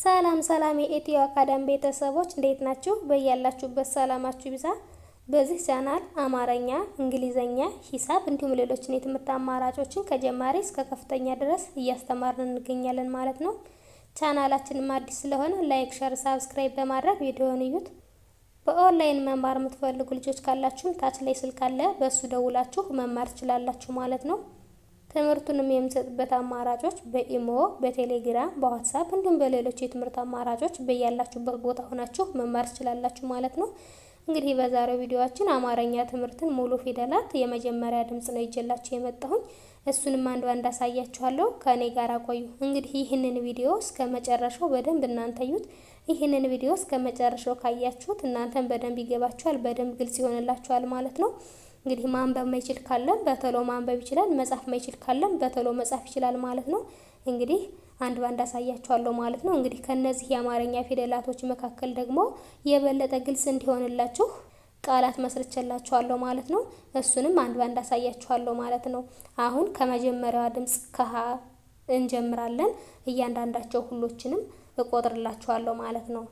ሰላም ሰላም የኢትዮ አካዳሚ ቤተሰቦች እንዴት ናችሁ? በያላችሁበት ሰላማችሁ ይብዛ። በዚህ ቻናል አማርኛ፣ እንግሊዘኛ፣ ሂሳብ እንዲሁም ሌሎችን የትምህርት አማራጮችን ከጀማሪ እስከ ከፍተኛ ድረስ እያስተማርን እንገኛለን ማለት ነው። ቻናላችንም አዲስ ስለሆነ ላይክ፣ ሸር፣ ሳብስክራይብ በማድረግ ቪዲዮውን እዩት። በኦንላይን መማር የምትፈልጉ ልጆች ካላችሁም ታች ላይ ስልክ አለ፣ በሱ ደውላችሁ መማር ትችላላችሁ ማለት ነው። ትምህርቱንም የምሰጥበት አማራጮች በኢሞ፣ በቴሌግራም፣ በዋትስአፕ እንዲሁም በሌሎች የትምህርት አማራጮች በያላችሁበት ቦታ ሆናችሁ መማር ትችላላችሁ ማለት ነው። እንግዲህ በዛሬው ቪዲዮአችን አማርኛ ትምህርትን ሙሉ ፊደላት የመጀመሪያ ድምጽ ነው ይዤላችሁ የመጣሁኝ። እሱንም አንድ ባንድ አሳያችኋለሁ። ከኔ ጋር ቆዩ። እንግዲህ ይህንን ቪዲዮ እስከ መጨረሻው በደንብ እናንተ እዩት። ይህንን ቪዲዮ እስከ መጨረሻው ካያችሁት እናንተን በደንብ ይገባችኋል፣ በደንብ ግልጽ ይሆንላችኋል ማለት ነው። እንግዲህ ማንበብ ማይችል ካለም በተሎ ማንበብ ይችላል፣ መጻፍ ማይችል ካለም በተሎ መጻፍ ይችላል ማለት ነው። እንግዲህ አንድ ባንድ አሳያችኋለሁ ማለት ነው። እንግዲህ ከነዚህ የአማርኛ ፊደላቶች መካከል ደግሞ የበለጠ ግልጽ እንዲሆንላችሁ ቃላት መስርቼላችኋለሁ ማለት ነው። እሱንም አንድ ባንድ አሳያችኋለሁ ማለት ነው። አሁን ከመጀመሪያዋ ድምጽ ከሀ እንጀምራለን። እያንዳንዳቸው ሁሎችንም እቆጥርላችኋለሁ ማለት ነው።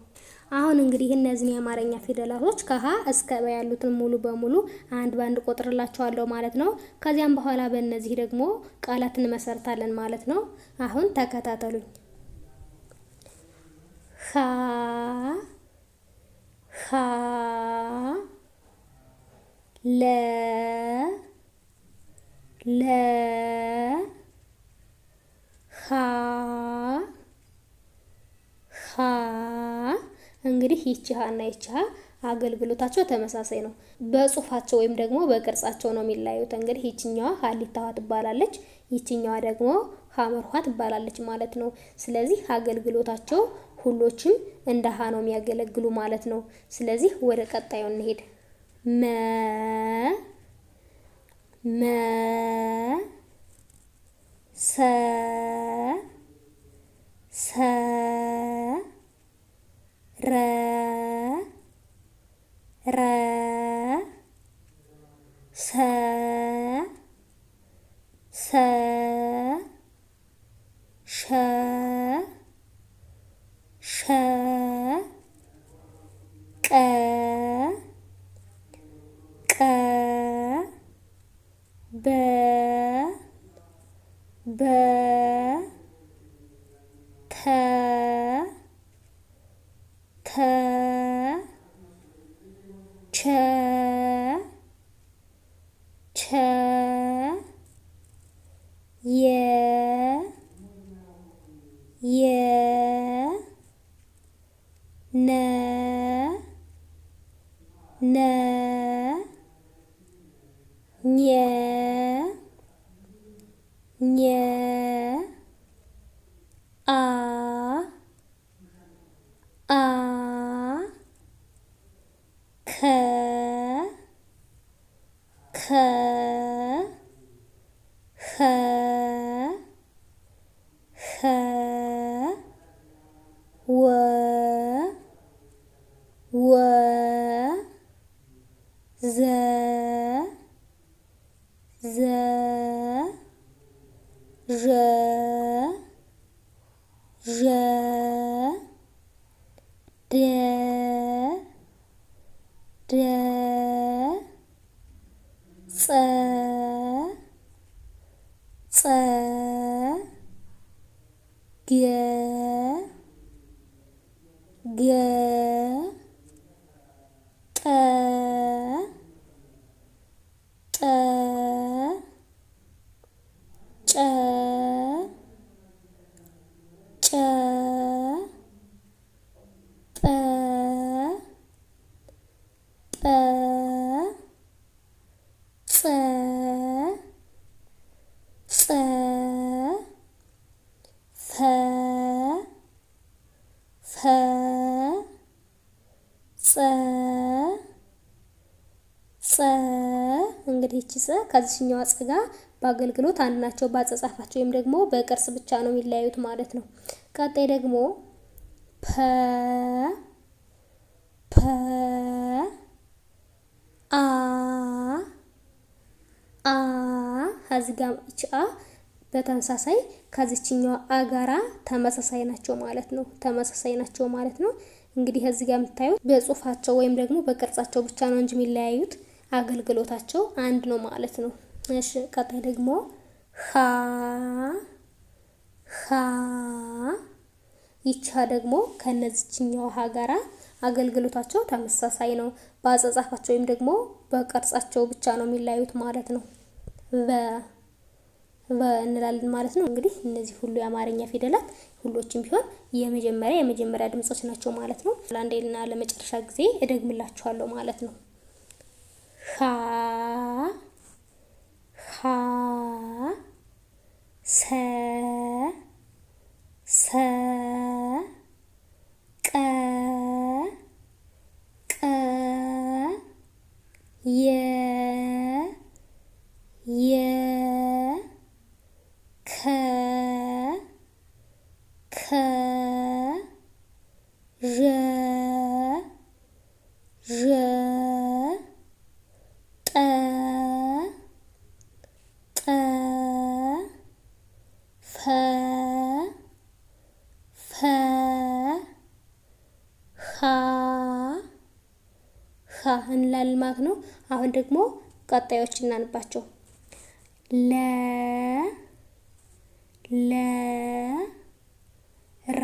አሁን እንግዲህ እነዚህን የአማርኛ ፊደላቶች ከሀ እስከ በ ያሉትን ሙሉ በሙሉ አንድ ባንድ እቆጥርላችኋለሁ ማለት ነው። ከዚያም በኋላ በእነዚህ ደግሞ ቃላት እንመሰርታለን ማለት ነው። አሁን ተከታተሉኝ። ሀ ሀ ለ ለ ሀ ሀ እንግዲህ ይቺ ሀ እና ይቺ ሀ አገልግሎታቸው ተመሳሳይ ነው። በጽሁፋቸው ወይም ደግሞ በቅርጻቸው ነው የሚለያዩት። እንግዲህ ይቺኛዋ ሀሊታ ሀ ትባላለች፣ ይቺኛዋ ደግሞ ሀመር ሀ ትባላለች ማለት ነው። ስለዚህ አገልግሎታቸው ሁሎችም እንደ ሀ ነው የሚያገለግሉ ማለት ነው። ስለዚህ ወደ ቀጣዩ እንሄድ። መ መ ሰ ሰ ረ ረ ሰ ሰ ሸ ሸ ቀ ቀ በ በ ተ ተ ቸ ቸ የ የ ነ ነ ኘ ኘ አ አ ከ ከ ኸ ኸ ወ ወ ዘ ዘ ዠ ዠ ደ ደ ጸ ጸ ገ ገ ጠ ጠ ጨ ጨ ጰ ጰ ጸ ጸ ፈ ፈ ጸ ጸ እንግዲህ እቺ ጸ ከዚህኛው ጸ ጋር በአገልግሎት አንድ ናቸው። በአጻጻፋቸው ወይም ደግሞ በቅርጽ ብቻ ነው የሚለያዩት ማለት ነው። ቀጣይ ደግሞ ፐ ፐ አ አ እዚህ ጋር እቺ አ በተመሳሳይ ከዚችኛው አጋራ ተመሳሳይ ናቸው ማለት ነው። ተመሳሳይ ናቸው ማለት ነው። እንግዲህ እዚህ ጋር የምታዩት በጽሁፋቸው ወይም ደግሞ በቅርጻቸው ብቻ ነው እንጂ የሚለያዩት አገልግሎታቸው አንድ ነው ማለት ነው። እሺ ቀጣይ ደግሞ ሀ ይቻ ደግሞ ከነዚህኛው ሀ ጋራ አገልግሎታቸው ተመሳሳይ ነው። በአጻጻፋቸው ወይም ደግሞ በቅርጻቸው ብቻ ነው የሚለያዩት ማለት ነው። እንላለን ማለት ነው። እንግዲህ እነዚህ ሁሉ የአማርኛ ፊደላት ሁሎችም ቢሆን የመጀመሪያ ድምጾች ናቸው ማለት ነው። ለአንዴና ለመጨረሻ ጊዜ እደግምላችኋለሁ ማለት ነው። ሀ ሰ ቀ የ እንላለን ማለት ነው። አሁን ደግሞ ቀጣዮች እናንባቸው። ለ ረ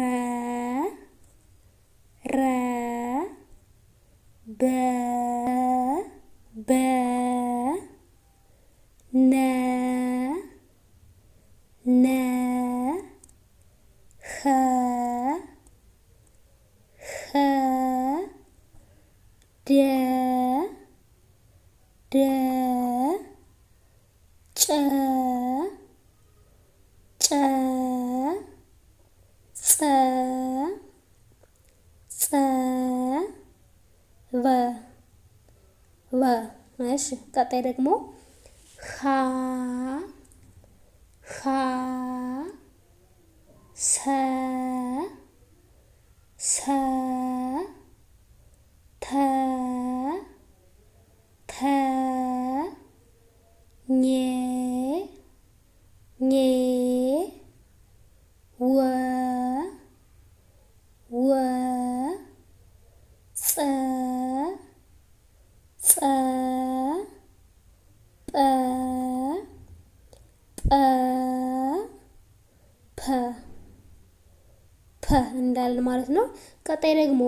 በ ነ ደ ጨ ቨ እሺ ቀጣይ ደግሞ ሀ ሰ እንዳልን ማለት ነው። ቀጣይ ደግሞ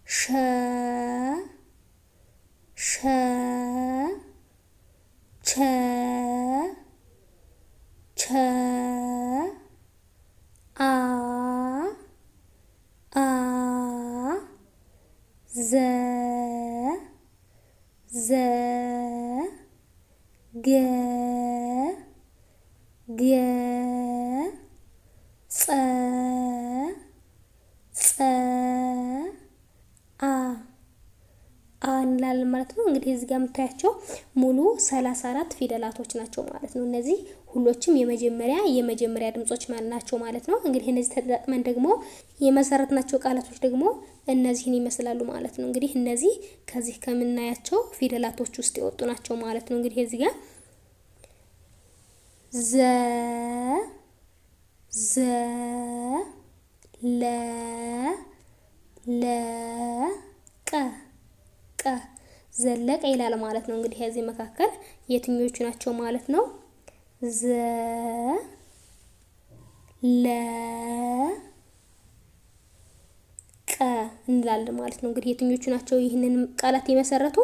ሸ ዘ ገ እንላለን ማለት ነው። እንግዲህ እዚህ ጋር የምታያቸው ሙሉ 34 ፊደላቶች ናቸው ማለት ነው። እነዚህ ሁሎችም የመጀመሪያ ድምጾች ናቸው ማለት ነው። እንግዲህ እነዚህ ተጠቅመን ደግሞ የመሰረትናቸው ቃላቶች ደግሞ እነዚህን ይመስላሉ ማለት ነው። እንግዲህ እነዚህ ከዚህ ከምናያቸው ፊደላቶች ውስጥ የወጡ ናቸው ማለት ነው። እንግዲህ እዚህ ጋር ዘለቀ ይላል ማለት ነው። እንግዲህ ከዚህ መካከል የትኞቹ ናቸው ማለት ነው? ቀ እንላለን ማለት ነው። እንግዲህ የትኞቹ ናቸው ይህንን ቃላት የመሰረቱ?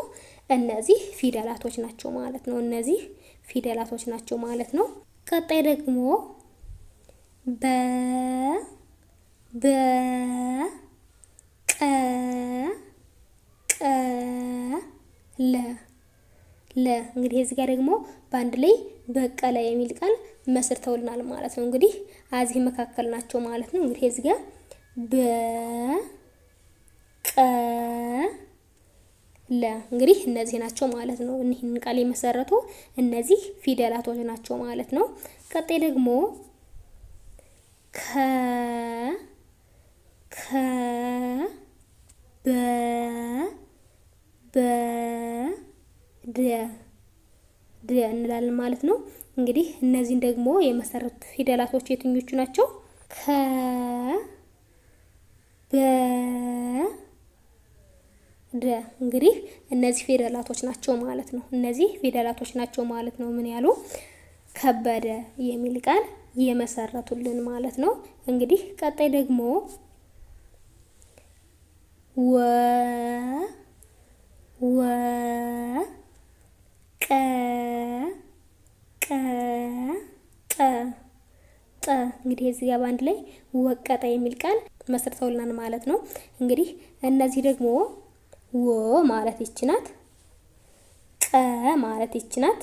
እነዚህ ፊደላቶች ናቸው ማለት ነው። እነዚህ ፊደላቶች ናቸው ማለት ነው። ቀጣይ ደግሞ ለ እንግዲህ እዚህ ጋር ደግሞ በአንድ ላይ በቀለ የሚል ቃል መስርተውልናል ማለት ነው። እንግዲህ አዚህ መካከል ናቸው ማለት ነው። እንግዲህ እዚህ ጋር ለ እንግዲህ እነዚህ ናቸው ማለት ነው። እነዚህን ቃል የመሰረቱ እነዚህ ፊደላቶች ናቸው ማለት ነው። ቀጣይ ደግሞ ደ እንላለን ማለት ነው። እንግዲህ እነዚህን ደግሞ የመሰረቱት ፊደላቶች የትኞቹ ናቸው? ከ በ ደ። እንግዲህ እነዚህ ፊደላቶች ናቸው ማለት ነው። እነዚህ ፊደላቶች ናቸው ማለት ነው። ምን ያሉ ከበደ የሚል ቃል የመሰረቱልን ማለት ነው። እንግዲህ ቀጣይ ደግሞ ወ ቀ ጠ። እንግዲህ እዚህ ጋር በአንድ ላይ ወቀጠ የሚል ቃል መስርተውልናል ማለት ነው። እንግዲህ እነዚህ ደግሞ ወ ማለት ይቺ ናት፣ ቀ ማለት ይቺ ናት፣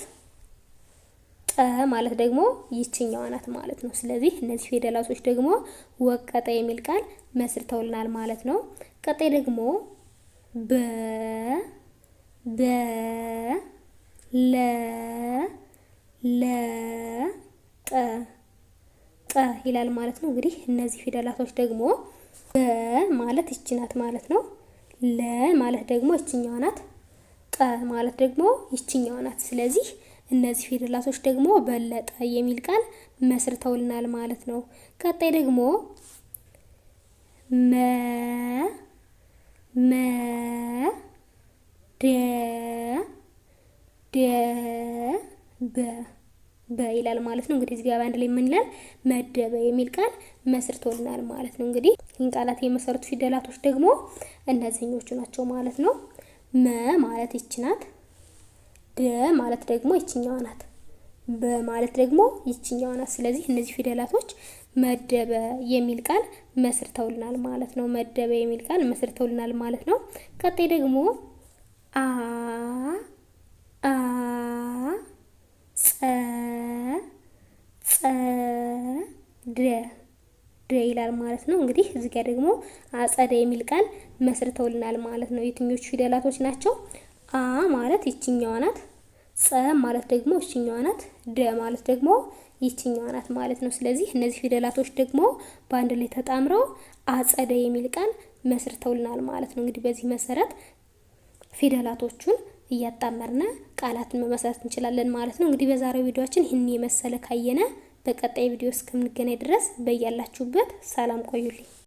ጠ ማለት ደግሞ ይችኛዋ ናት ማለት ነው። ስለዚህ እነዚህ ፊደላቶች ደግሞ ወቀጠ የሚል ቃል መስርተውልናል ማለት ነው። ቀጣይ ደግሞ በ ለ ጠ ይላል ማለት ነው። እንግዲህ እነዚህ ፊደላቶች ደግሞ በ ማለት ይቺ ናት ማለት ነው። ለ ማለት ደግሞ ይችኛዋ ናት፣ ጠ ማለት ደግሞ ይችኛዋ ናት። ስለዚህ እነዚህ ፊደላቶች ደግሞ በለጠ የሚል ቃል መስርተውልናል ማለት ነው። ቀጣይ ደግሞ በ ይላል ማለት ነው። እንግዲህ እዚህ ጋር አንድ ላይ ምን ይላል? መደበ የሚል ቃል መስርቶልናል ማለት ነው። እንግዲህ ይህን ቃላት የመሰረቱ ፊደላቶች ደግሞ እነዚህኞቹ ናቸው ማለት ነው። መ ማለት ይቺ ናት፣ ደ ማለት ደግሞ ይችኛዋ ናት፣ በ ማለት ደግሞ ይችኛዋ ናት። ስለዚህ እነዚህ ፊደላቶች መደበ የሚል ቃል መስርተውልናል ማለት ነው። መደበ የሚል ቃል መስርተውልናል ማለት ነው። ቀጣይ ደግሞ ደ ይላል ማለት ነው። እንግዲህ እዚህ ጋር ደግሞ አጸደ የሚል ቃል መስርተውልናል ማለት ነው። የትኞቹ ፊደላቶች ናቸው? አ ማለት ይችኛዋ ናት፣ ጸ ማለት ደግሞ ይችኛዋ ናት፣ ደ ማለት ደግሞ ይችኛዋ ናት ማለት ነው። ስለዚህ እነዚህ ፊደላቶች ደግሞ በአንድ ላይ ተጣምረው አጸደ የሚል ቃል መስርተውልናል ማለት ነው። እንግዲህ በዚህ መሰረት ፊደላቶቹን እያጣመርነ ቃላትን መመስረት እንችላለን ማለት ነው። እንግዲህ በዛሬው ቪዲዮአችን ይህን የመሰለ ካየነ በቀጣይ ቪዲዮ እስከምንገናኝ ድረስ በያላችሁበት ሰላም ቆዩልኝ።